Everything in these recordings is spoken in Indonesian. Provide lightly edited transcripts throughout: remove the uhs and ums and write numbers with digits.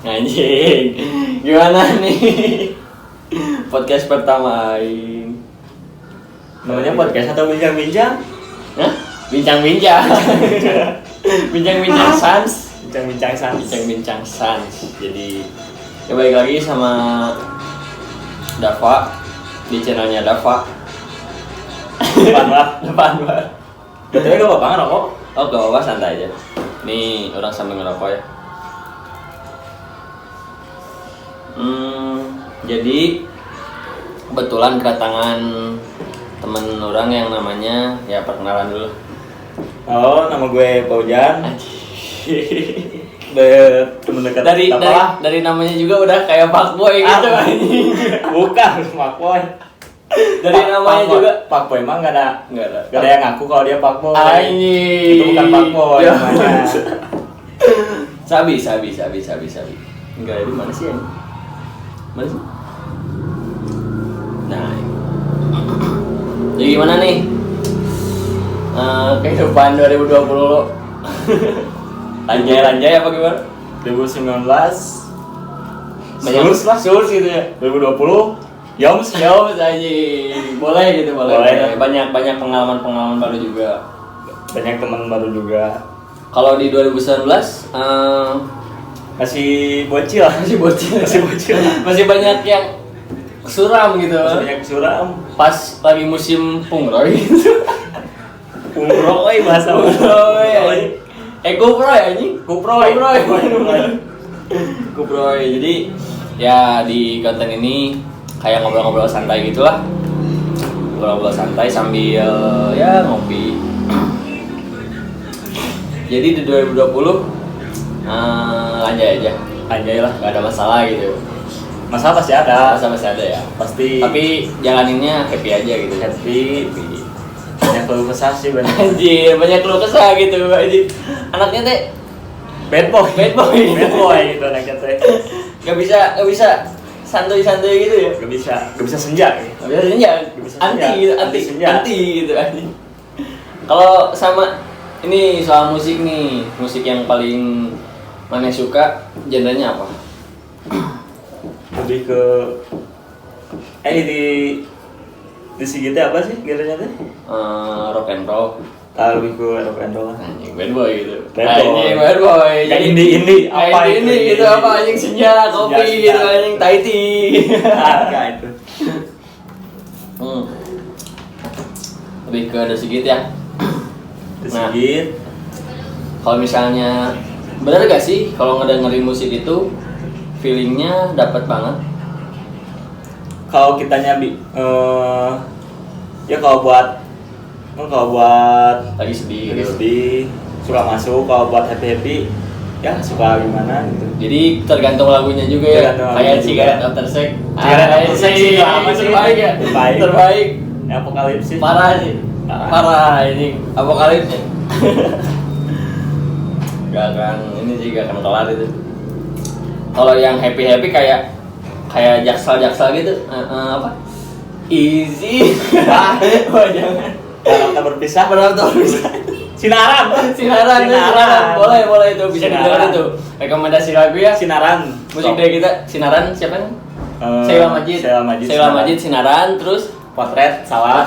Anjing. Gimana nih? Podcast pertama aing. Namanya podcast atau bincang-bincang? Hah? Bincang-bincang. Bincang-bincang sans. Bincang-bincang sans. Bincang-bincang sans. Jadi balik lagi sama Dava di channelnya Dava. Depan banget. Betulnya gak apa-apa ngerokok? Oh gak apa-apa, santai aja. Nih orang sambil ngerokok ya. Jadi kebetulan kedatangan temen orang yang namanya, ya perkenalan dulu. Oh, nama gue Paujan. Temen dekat Dari namanya juga udah kayak fuckboy gitu anjing. Bukan, fuckboy. Dari namanya juga fuckboy emang gak ada yang ngaku kalau dia fuckboy. Anjing. Itu bukan fuckboy namanya. Sabi. Enggak, di mana sih anjing? Mana sih? Nah. Jadi gimana nih? Kehidupan 2020 lo. Lanjai apa gimana? 2019 Sulus gitu ya. 2020 Yoms anjing. Boleh gitu, boleh. Banyak pengalaman baru juga. Banyak teman baru juga. Kalau di 2019 masih bocil. Masih banyak yang suram gitu. Masih banyak suram. Pas lagi musim pungroy gitu. Pungroy bahasa pungroy anjing. Kuproy anjing. Kuproy. Jadi ya di konten ini kayak ngobrol-ngobrol santai gitulah. Ngobrol-ngobrol santai sambil ya ngopi. Jadi di 2020 anjay lah, gak ada masalah gitu. Masalah pasti ada. Masih ada ya. Pasti. Tapi jalaninnya happy aja gitu. Happy. Banyak keluh kesah sih banyak. Anjir, banyak keluh kesah gitu anjir. Anaknya teh bad boy gitu anaknya teh. Gak bisa santuy-santuy gitu ya. Gak bisa senja gitu. Anti gitu anjing. Kalau sama ini soal musik nih, musik yang paling mana suka, genrenya apa? Lebih ke di Sigit apa sih genrenya teh? Rock and roll. Lebih ke rock and roll lah. Anjing bad boy gitu. Anjing bad boy. Kayak indie apa itu? Indie gitu apa anjing senja, kopi gitu anjing Thai tea. Enggak itu. Lebih ke The Sigit ya. The Sigit. Kalau misalnya benar gak sih kalau ngedengerin musik itu feelingnya dapat banget? Kalau kitanya ya kalau buat lagi sedih suka masuk, kalau buat happy ya suka gimana gitu. Jadi tergantung lagunya juga ya. Kayak Cigarette After Sex. Sih apa sih terbaik ya? Terbaik. Apokalipsis. Parah ini Apokalipsis. Gak akan kelar itu. Kalau yang happy kayak jaksel gitu, apa? Easy. Jangan. Kalau berpisah. Sinaran. Boleh itu bisa didengar itu. Rekomendasi lagu ya Sinaran. Musik dari kita Sinaran siapa nih? Sheila Majid Sinaran, terus Potret salah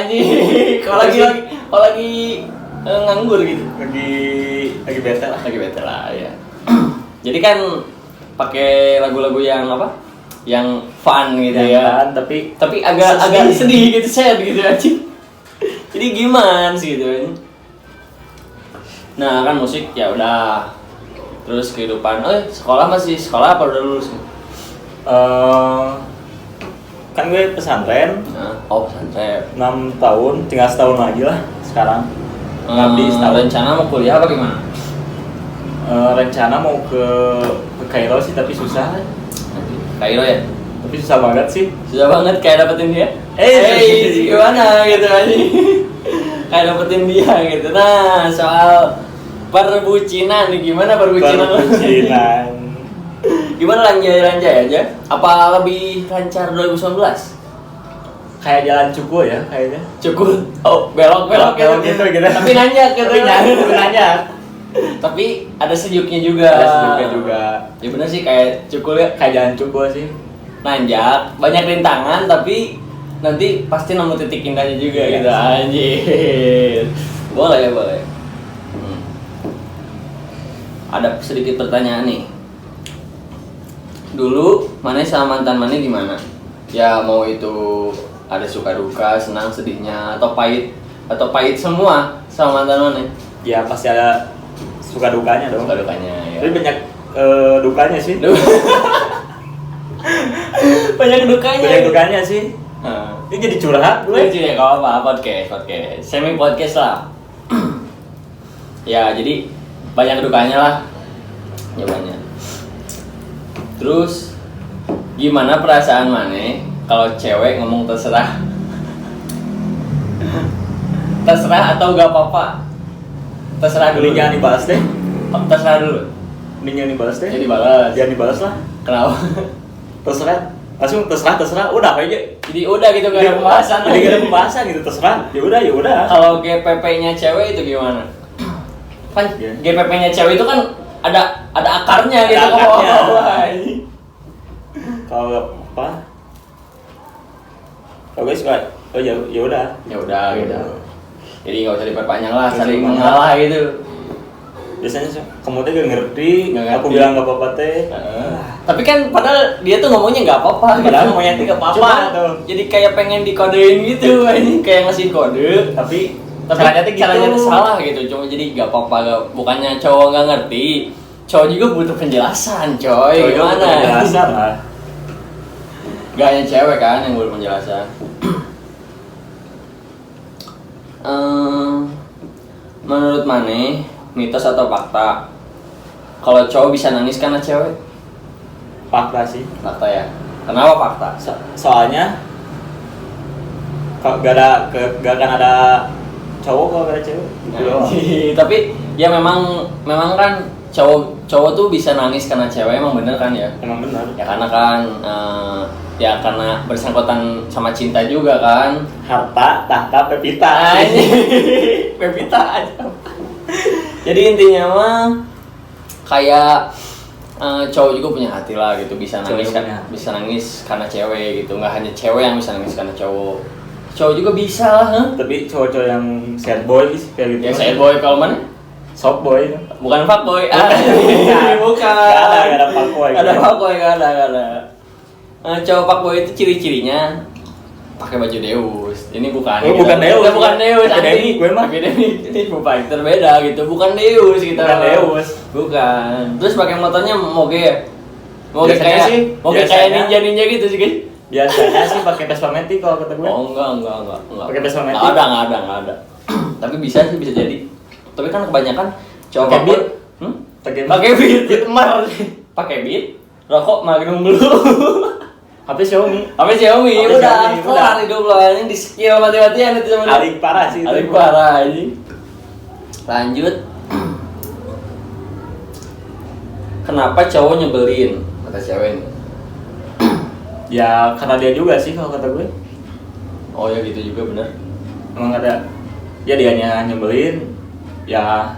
anjing. Kalau lagi nganggur gitu. Lagi bete lah ya. Jadi kan pakai lagu-lagu yang apa? Yang fun gitu ya. Fun, tapi agak sedih gitu, sad gitu anjing. Jadi gimana sih gitu anjing. Nah, kan musik ya udah. Terus kehidupan. Sekolah apa udah lulus? Kan gue pesantren. Pesantren. 6 tahun, tinggal setahun lagi lah sekarang. Ngabdi setahun. Rencana mau kuliah apa gimana? Rencana mau ke Kairo sih, tapi susah. Kairo ya? Tapi susah banget sih. Susah banget kayak dapetin dia. Gimana gitu anjing. Kayak dapetin dia gitu. Nah, soal perbucinan nih, gimana perbucinan? Gimana lanjai aja? Apa lebih lancar 2019? Kayak jalan cuku ya kayaknya. Cuku. Belok gitu. Gitu. Tapi nanjak gitu. Nanjak. Tapi ada sejuknya juga. Ada sejuknya juga. Ya bener sih kayak cukul ya. Kayak jalan cukul sih. Nanjak, banyak rintangan tapi nanti pasti nemu titik indahnya juga Iya, gitu sih. anjir. Boleh. Ada sedikit pertanyaan nih. Dulu Mane sama mantan Mane gimana? Ya mau itu ada suka duka, senang sedihnya atau pahit semua sama mantan Mane. Ya pasti ada suka dukanya dong. Suka dukanya ya. Tapi banyak dukanya sih. Banyak dukanya. Banyak dukanya sih. Ini jadi curhat gue. Lucu ya kalau apa podcast. Semi podcast lah. Ya jadi banyak dukanya lah. Ya banyak. Terus gimana perasaan Mane kalau cewek ngomong terserah? Terserah atau gak apa-apa? Terserah dulu. Mending jangan dibalas deh. Terserah dulu. Mending jangan dibalas deh. Jadi balas. Jangan dibalas lah. Kenapa? Terserah. Langsung terserah. Udah aja. Jadi udah gitu gak ada pembahasan. Jadi gak ada pembahasan gitu, terserah. Ya udah. Kalau GPP-nya cewek itu gimana? Kan Iya. GPP-nya cewek itu kan ada akarnya gitu. Ada akarnya. Ini. Kalau apa? Kalau gue suka, oh ya udah. Ya udah gitu. Udah. Jadi nggak usah diperpanjang lah, Nggak usah saling diperpanjang. mengalah gitu. Biasanya sih, kamu tuh gak ngerti, Nggak aku ngerti. bilang gak apa-apa teh. Tapi kan padahal dia tuh ngomongnya nggak apa-apa. Padahal gitu. ngomongnya nggak apa-apa, Cuma tuh. jadi kayak pengen dikodein gitu, ini kayak ngasih kode. Tapi Caranya caranya tuh salah gitu, cuma jadi gak apa-apa, bukannya cowok nggak ngerti, cowok juga butuh penjelasan, coy. Gimana? Penjelasan lah. Gak hanya cewek kan yang butuh penjelasan. Menurut Mane, mitos atau fakta? Kalau cowok bisa nangis karena cewek? Fakta sih. Fakta ya. Kenapa fakta? Soalnya gak akan ada cowok kalau gak ada cewek. Gitu doang. Tapi ya memang kan cowok tuh bisa nangis karena cewek, emang bener kan ya? Emang benar. Ya karena kan ya karena bersangkutan sama cinta juga kan. Harta, tahta, pepita. Pepita aja. Jadi intinya mah kayak cowok juga punya hati lah gitu, bisa Cowok nangis juga kan, punya hati. bisa nangis karena cewek gitu, nggak hanya cewek yang bisa nangis karena cowok juga bisa lah. Tapi cowok-cowok yang sad boy sih kayak gitu. Ya saya boy kalau mana? Soft boy. Bukan fuckboy. Bukan. Gak ada fuckboy. Ada fuckboy, gak ada. Cowok fuckboy itu ciri-cirinya pakai baju Deus. Ini bukan. Oh, bukan Deus. Bukan Deus. Akademi, gue mah. Akademi ini bukan terbeda gitu. Bukan Deus kita. Bukan Deus. Bukan. Terus pakai motornya moge. Moge Biasanya kayak sih, moge biasanya. kayak ninja gitu sih guys. Biasanya sih pakai Vespa Matic kalau kata gue. Oh enggak. Pakai Vespa Matic. Nggak ada. Tapi bisa jadi. Tapi kan kebanyakan cowok Pakai fuckboy- Beat. pakai beat, mar. Pakai beat, rokok Magnum Blue. HP Xiaomi. Apa Xiaomi? HP Udah, Xiaomi, kelar udah. hidup lo ini di skill mati-matian itu sama dia. Aling parah sih itu. Aling parah ini. Lanjut. Kenapa cowok nyebelin? Kata cewek nih. Ya karena dia juga sih kalau kata gue. Oh ya gitu juga bener. Emang ada. Ya dianya nyebelin. Ya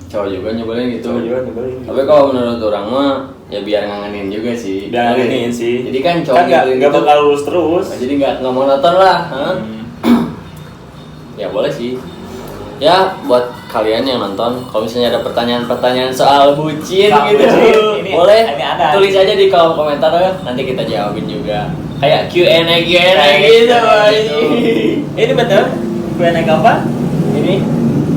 Cowok juga nyebelin gitu. cowok juga nyebelin. Tapi kalau menurut orang mah ya biar ngangenin juga sih. Biar ngangenin sih. Jadi kan cowok Kan nggak nyebelin bakal lulus terus. Nah, jadi nggak monoton lah. Hah? Ya boleh sih. Ya buat kalian yang nonton, kalau misalnya ada pertanyaan-pertanyaan soal bucin Soal gitu, bucin, ini boleh ada. tulis aja di kolom komentar ya, nanti kita jawabin juga. Kayak Q&A gitu. gitu. anjing. Ini bener. Gue naik apa?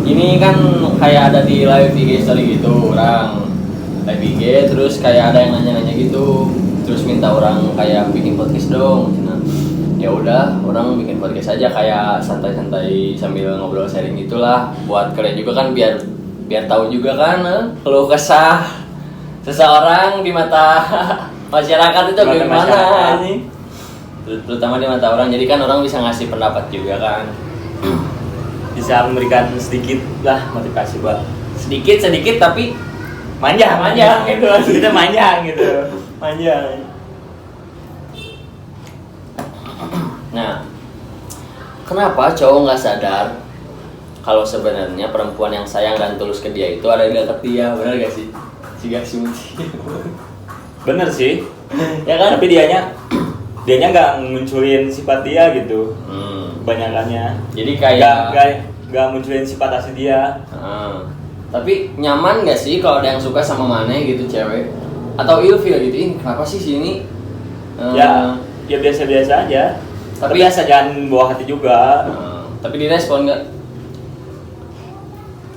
Ini kan kayak ada di live IG story gitu, orang live IG terus kayak ada yang nanya-nanya gitu, terus minta orang kayak bikin podcast dong. Nah, ya udah, orang bikin podcast aja kayak santai-santai sambil ngobrol sharing gitulah. Buat kalian juga kan biar tahu juga kan keluh kesah seseorang di mata masyarakat itu Mata gimana masyarakat. ini. Terutama di mata orang, jadi kan orang bisa ngasih pendapat juga kan. Bisa memberikan sedikit lah motivasi buat Sedikit tapi manjang gitu. kita manjang gitu. Panjang. Nah, kenapa cowok nggak sadar kalau sebenarnya perempuan yang sayang dan tulus ke dia itu ada di dekat dia, benar gak sih? Jika Bener sih. ya kan? Tapi dianya nggak munculin sifat dia gitu. Kebanyakannya. Jadi kayak nggak munculin sifat asli dia. Tapi nyaman gak sih kalau ada yang suka sama Mane gitu cewek? Atau ilfil gitu, ini kenapa sih sini? Ya biasa-biasa aja. Tapi asal jangan bawa hati juga. Tapi direspon nggak?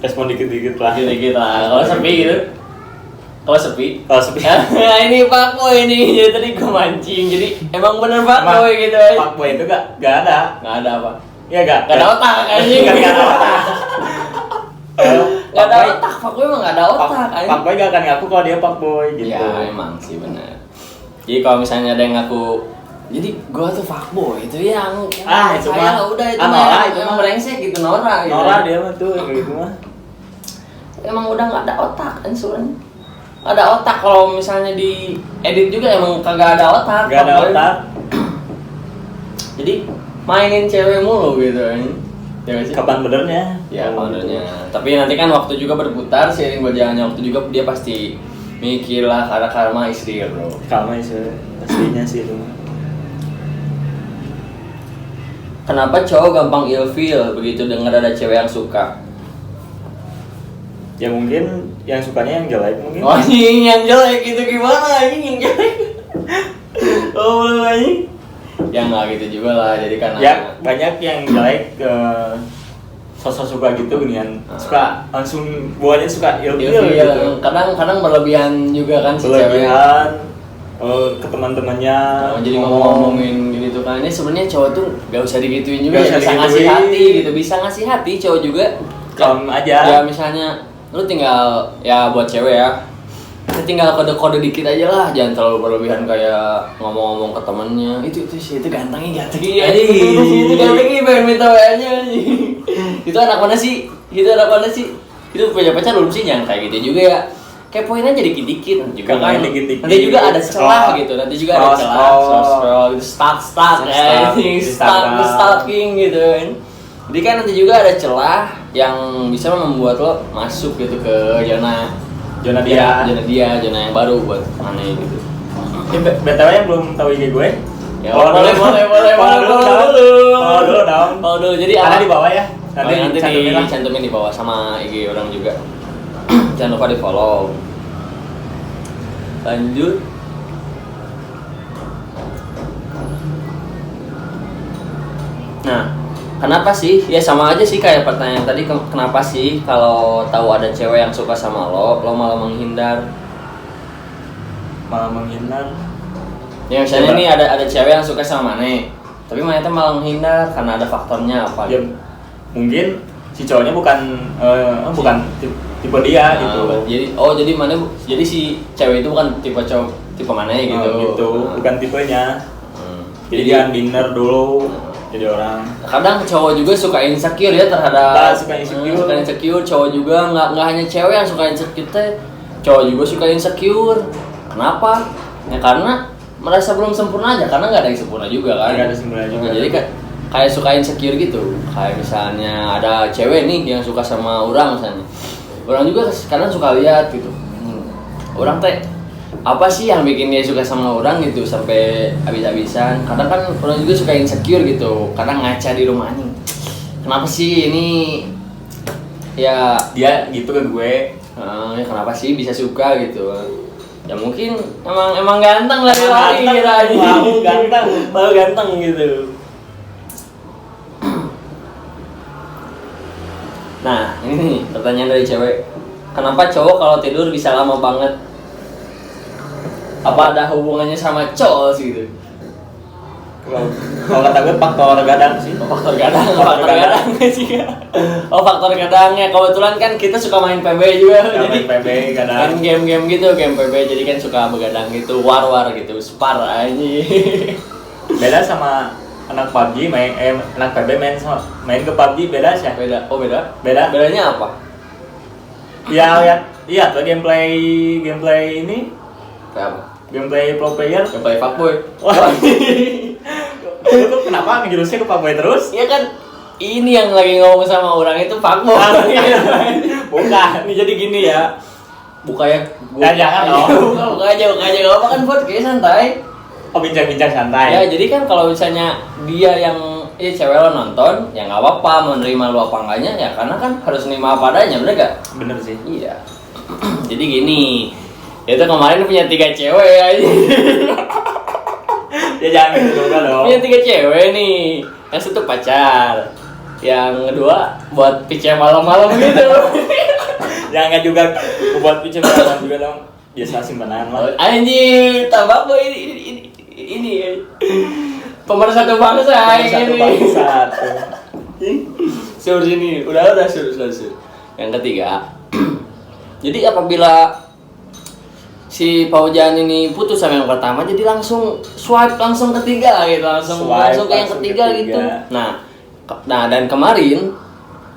Respon dikit-dikit lah. Dikit-dikit lah. Kalau sepi gitu? Kalau sepi? Kalau sepi. Nah, ini Pak Boy ini. Jadi tadi gue mancing. Jadi emang bener Pak Boy gitu. Pak Boy itu nggak ada. Nggak ada apa? Iya nggak Nggak ada otak kayaknya. Nggak ada otak. Nggak ada otak. Pak Boy emang nggak ada otak. Pak Boy nggak akan ngaku kalau dia Pak Boy gitu. Ya emang sih benar. Jadi kalau misalnya ada yang ngaku, jadi gua tuh fuckboy itu yang itu mah udah itu Nora itu yang mah brengsek gitu Nora gitu. Nora dia mah tuh kayak gitu mah. Emang udah nggak ada otak kan sebenarnya. Ada otak kalau misalnya di edit juga emang kagak ada otak. Nggak ada otak. Jadi mainin cewek mulu gitu kan. Ya nggak sih? Kapan benernya? Ya kapan benernya. Tapi nanti kan waktu juga berputar, seiring berjalannya waktu juga dia pasti mikir lah karma istri bro. Karma sih pastinya sih itu. Kenapa cowok gampang ilfeel begitu dengar ada cewek yang suka? Ya mungkin yang sukanya yang jelek mungkin. Oh anjing yang jelek itu gimana anjing yang jelek? Oh belum anjing? Ya nggak gitu juga lah, jadi karena Ya banyak yang jelek ke sosok suka gitu ginian. Suka langsung buahnya suka ilfeel gitu. Kadang berlebihan juga kan si cewek. Berlebihan ke teman-temannya. Jadi ngomongin gitu kan. Ini sebenarnya cowok tuh gak usah digituin juga, Gak usah bisa ngasih digituin. hati gitu, bisa ngasih hati cowok juga. Kalem aja. Ya misalnya lu tinggal ya buat cewek ya. Lu tinggal kode-kode dikit aja lah, jangan terlalu berlebihan kayak ngomong-ngomong ke temennya. Itu sih itu gantengnya itu gantengnya pengen minta WA-nya. Itu anak mana sih? Itu punya pacar belum sih? Jangan kayak gitu juga ya. Kepoin aja dikit-dikit nanti juga kan. Nanti juga ada celah gitu. Nanti juga ada celah. Scroll gitu. Stalking gitu kan. Jadi kan nanti juga ada celah yang bisa membuat lo masuk gitu ke zona dia yang baru buat mana gitu. BTW yang belum tahu IG gue. Ya boleh dulu. Jadi ada di bawah ya. Nanti dicantumin di bawah sama IG orang juga. Jangan lupa di follow. Lanjut. Nah, kenapa sih? Ya sama aja sih kayak pertanyaan tadi. Kenapa sih kalau tahu ada cewek yang suka sama lo malah menghindar? Malah menghindar. Ya misalnya nih ada cewek yang suka sama Mane, tapi Mane tuh malah menghindar karena ada faktornya apa? Ya, mungkin si cowoknya bukan tipe dia gitu. Jadi jadi si cewek itu bukan tipe Mane gitu. Bukan tipenya. Jadi dia minder dulu. Jadi orang kadang cowok juga suka insecure ya terhadap suka insecure. Cowok juga nggak hanya cewek yang suka insecure, cowok juga suka insecure. Kenapa? Ya karena merasa belum sempurna aja, karena nggak ada yang sempurna juga kan. Nggak ada sempurna juga. Jadi kayak suka insecure gitu. Kayak misalnya ada cewek nih yang suka sama orang misalnya, orang juga kadang suka lihat gitu. Orang teh apa sih yang bikin dia suka sama orang gitu sampai habis-habisan. Kadang kan orang juga suka insecure gitu, kadang ngaca di rumah nih, kenapa sih ini ya dia gitu ke gue. Ya kenapa sih bisa suka gitu. Ya mungkin emang ganteng lah kira mau ganteng gitu. Nah ini nih pertanyaan dari cewek, kenapa cowok kalau tidur bisa lama banget? Apa ada hubungannya sama cowok sih gitu? Kalau kata gue faktor gadang sih. Faktor gadang sih. Faktor gadangnya. Kebetulan kan kita suka main PB juga. Jadi main PB gadang. Main game gitu, game PB. Jadi kan suka begadang gitu, war gitu, spar aja. Beda sama anak PUBG anak PB main ke PUBG beda sih. Beda. Oh beda. Bedanya apa? Iya tuh gameplay ini. Apa? Gameplay pro player, fuckboy. Wah. Lu kenapa ngejurusnya ke fuckboy terus? Iya kan ini yang lagi ngomong sama orang itu fuckboy. Bukan. Ini jadi gini ya. Buka ya. Jangan dong. Buka aja. Gak apa kan podcast santai. Oh, bincang-bincang santai. Ya, jadi kan kalau misalnya dia yang cewek lo nonton, ya nggak apa-apa mau nerima lo apa enggaknya ya, karena kan harus nerima apa adanya, bener gak? Bener sih. Iya. Jadi gini, dia tuh kemarin punya 3 cewek aja. Ya jangan gitu juga dong. Punya 3 cewek nih, yang satu pacar, yang kedua buat PC malam-malam gitu. Jangan juga buat bicara juga dong. Biasa simpanan mah. Anjir, tambah boy ini pemersatu bangsa ini. Sur sini, udah sur. Yang ketiga, jadi apabila si Paujan ini putus sama yang pertama, jadi langsung swipe langsung ketiga gitu, langsung ke yang ketiga gitu. Nah, dan kemarin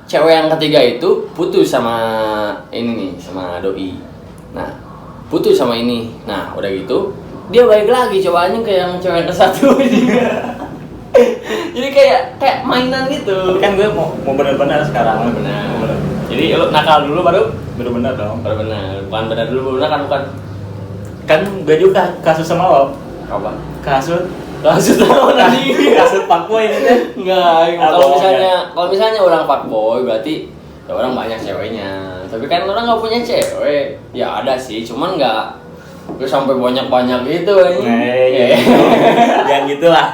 cewek yang ketiga itu putus sama ini nih, sama doi. Nah, putus sama ini. Nah, udah gitu dia balik lagi cobaannya ke yang cewek ke satu. Jadi kayak mainan gitu. Tapi kan gue mau benar-benar sekarang. Benar. Jadi lu nakal dulu baru Benar-benar dong. benar. Bukan benar dulu benar kan bukan. Kan gue juga kasus sama lo. Apa? Kasus Apa tadi? Kasus fuckboy ini teh. Enggak, kalau misalnya orang fuckboy berarti ya orang banyak ceweknya. Tapi kan orang nggak punya cewek. Ya ada sih, cuman nggak sampai banyak gitu Yang gitulah.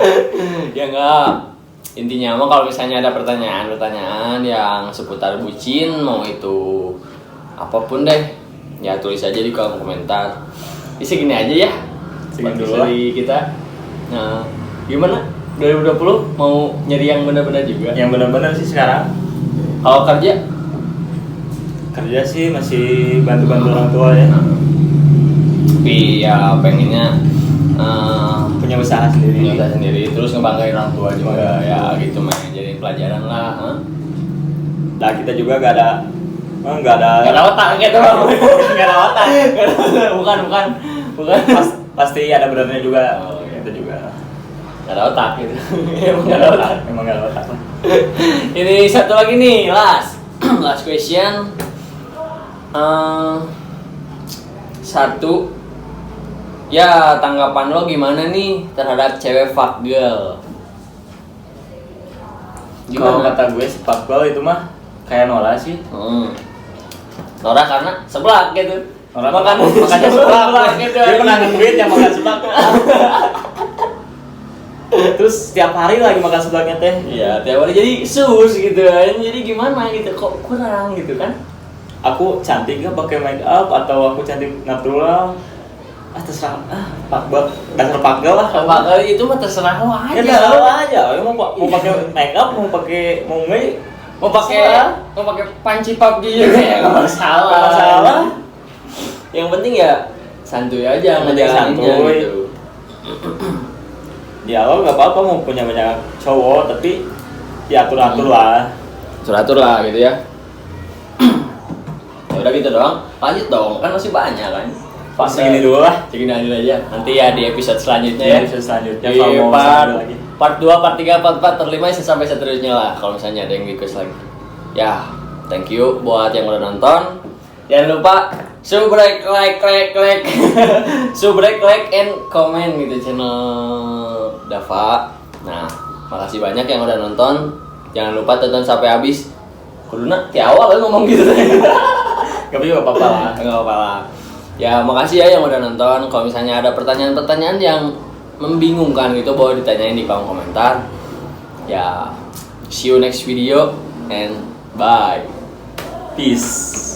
Ya enggak. Intinya mah kalau misalnya ada pertanyaan yang seputar bucin, mau itu apapun deh, ya tulis aja di kolom komentar. Isi gini aja ya. Segini dulu dari kita. Nah, gimana? 2020 mau nyari yang benar-benar juga? Yang benar-benar sih sekarang. Kalau Kerja sih masih bantu-bantu orang tua ya. Tapi ya pengennya Punya usaha sendiri. terus ngebanggain orang tua juga ya gitu, main jadi pelajaran lah. Nah, kita juga gak ada otak gitu. Gak ada otak. bukan Pasti ada benernya juga. Oh, iya. Kita juga Gak ada otak gitu. emang gak ada otak. Ini satu lagi nih, last question. Satu, ya tanggapan lo gimana nih terhadap cewek fuck girl? Kalau kata gue fuckboy itu mah kayak Nora sih. Nora karena seblak gitu. Makanya seblak gitu. Dia pernah nge-tweet yang makan seblak. Terus setiap hari lagi makan seblaknya teh. Iya, tiap hari jadi sus gitu. Jadi gimana gitu, kok kurang gitu kan? Aku cantik gak pakai make up atau aku cantik natural? Terserah. Fuckboy, dasar fuckboy lah. Fuck itu mah terserah lo aja. Ya terserah lo aja. Mau pakai make up, mau nggak? Mau pakai panci PUBG juga ya nggak masalah. Yang penting ya santuy aja ngejalaninnya gitu. Ya lo nggak apa-apa mau punya banyak cowok, tapi ya atur lah. Atur lah gitu ya. Ya udah gitu doang. Lanjut dong, kan masih banyak kan. Segini dulu lah. Segini aja. Nanti ya di episode selanjutnya ya. Episode selanjutnya Di kalau mau lagi. part 2, part 3, part 4, part 5 sampai seterusnya lah kalau misalnya ada yang request lagi. Ya, thank you buat yang udah nonton. Jangan lupa subscribe, like and comment gitu channel Dava. Nah, makasih banyak yang udah nonton. Jangan lupa tonton sampai habis. Kuduna di awal kan ngomong gitu. Tapi gak apa-apa lah. Enggak apa-apa lah. Ya, makasih ya yang udah nonton. Kalau misalnya ada pertanyaan-pertanyaan yang membingungkan gitu, boleh ditanyain di kolom komentar. Ya, see you next video and bye. Peace.